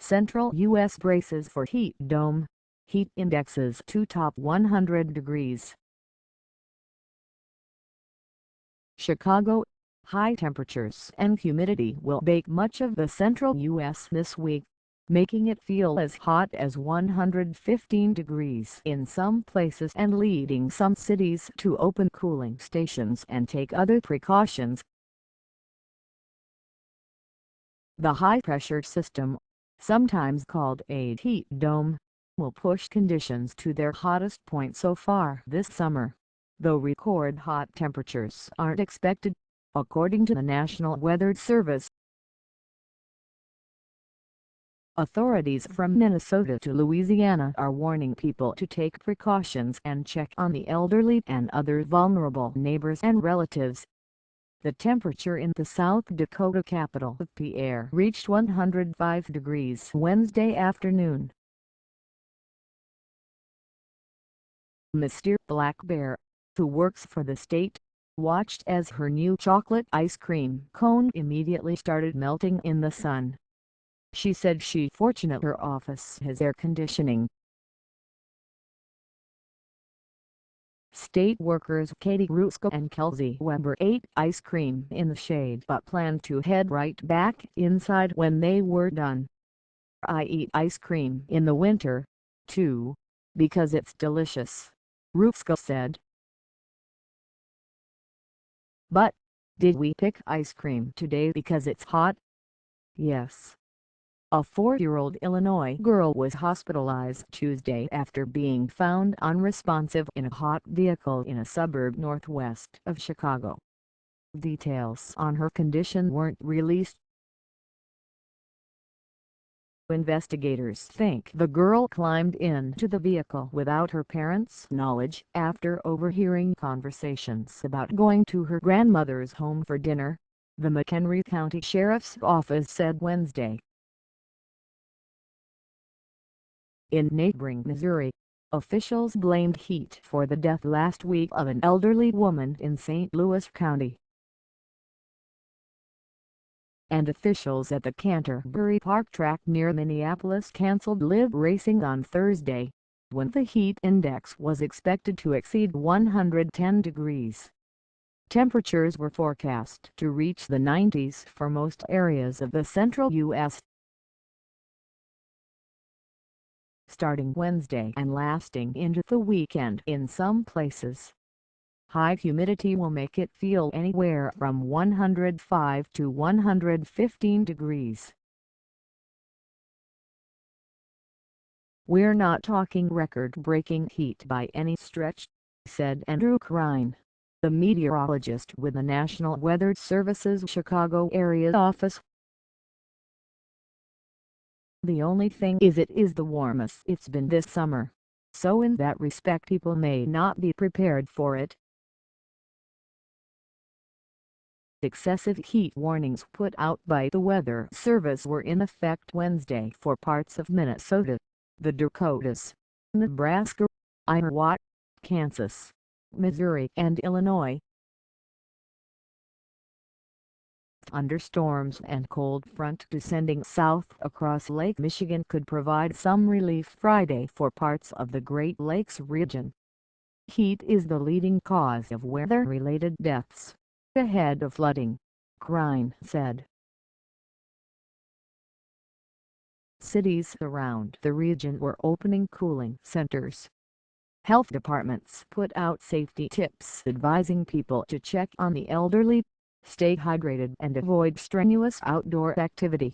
central U.S. braces for heat dome. Heat indexes to top 100 degrees. Chicago. High temperatures and humidity will bake much of the central U.S. this week, making it feel as hot as 115 degrees in some places and leading some cities to open cooling stations and take other precautions. The high-pressure system, sometimes called a heat dome, will push conditions to their hottest point so far this summer, though record hot temperatures aren't expected, according to the National Weather Service. Authorities from Minnesota to Louisiana are warning people to take precautions and check on the elderly and other vulnerable neighbors and relatives. The temperature in the South Dakota capital of Pierre reached 105 degrees Wednesday afternoon. Misty Black Bear, who works for the state, watched as her new chocolate ice cream cone immediately started melting in the sun. She said she's fortunate her office has air conditioning. State workers Hruska and Kelsey ate ice cream in the shade but planned to head right back inside when they were done. "I eat ice cream in the winter, too, because it's delicious," Hruska said. "But, did we pick ice cream today because it's hot?" "Yes." A 4-year-old Illinois girl was hospitalized Tuesday after being found unresponsive in a hot vehicle in a suburb northwest of Chicago. Details on her condition weren't released. Investigators think the girl climbed into the vehicle without her parents' knowledge after overhearing conversations about going to her grandmother's home for dinner, the McHenry County Sheriff's Office said Wednesday. In neighboring Missouri, officials blamed heat for the death last week of an elderly woman in St. Louis County. And officials at the Canterbury Park track near Minneapolis canceled live racing on Thursday, when the heat index was expected to exceed 110 degrees. Temperatures were forecast to reach the 90s for most areas of the central U.S. starting Wednesday and lasting into the weekend in some places. High humidity will make it feel anywhere from 105 to 115 degrees. "We're not talking record-breaking heat by any stretch," said Andrew Krein, the meteorologist with the National Weather Service's Chicago area office. "The only thing is it is the warmest it's been this summer, so in that respect people may not be prepared for it." Excessive heat warnings put out by the Weather Service were in effect Wednesday for parts of Minnesota, the Dakotas, Nebraska, Iowa, Kansas, Missouri and Illinois. Thunderstorms and cold front descending south across Lake Michigan could provide some relief Friday for parts of the Great Lakes region. Heat is the leading cause of weather-related deaths, ahead of flooding, Krein said. Cities around the region were opening cooling centers. Health departments put out safety tips advising people to check on the elderly, stay hydrated and avoid strenuous outdoor activity.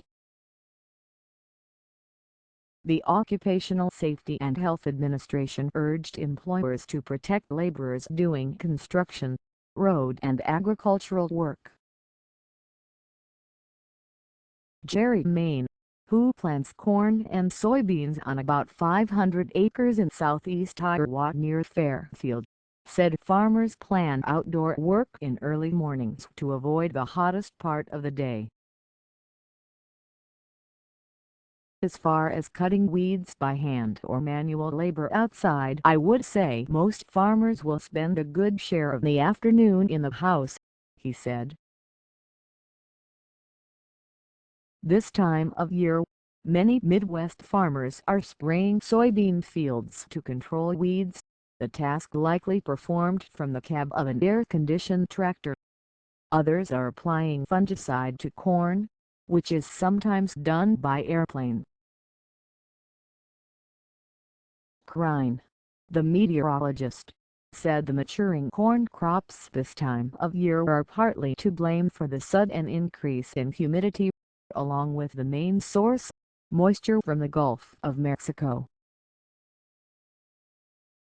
The Occupational Safety and Health Administration urged employers to protect laborers doing construction, road and agricultural work. Jerry Main, who plants corn and soybeans on about 500 acres in southeast Iowa near Fairfield, said farmers plan outdoor work in early mornings to avoid the hottest part of the day. As far as cutting weeds by hand or manual labor outside, I would say most farmers will spend a good share of the afternoon in the house, he said. This time of year, Many Midwest farmers are spraying soybean fields to control weeds, a task likely performed from the cab of an air-conditioned tractor. Others are applying fungicide to corn, which is sometimes done by airplane. Krein, the meteorologist, said the maturing corn crops this time of year are partly to blame for the sudden increase in humidity, along with the main source, moisture from the Gulf of Mexico.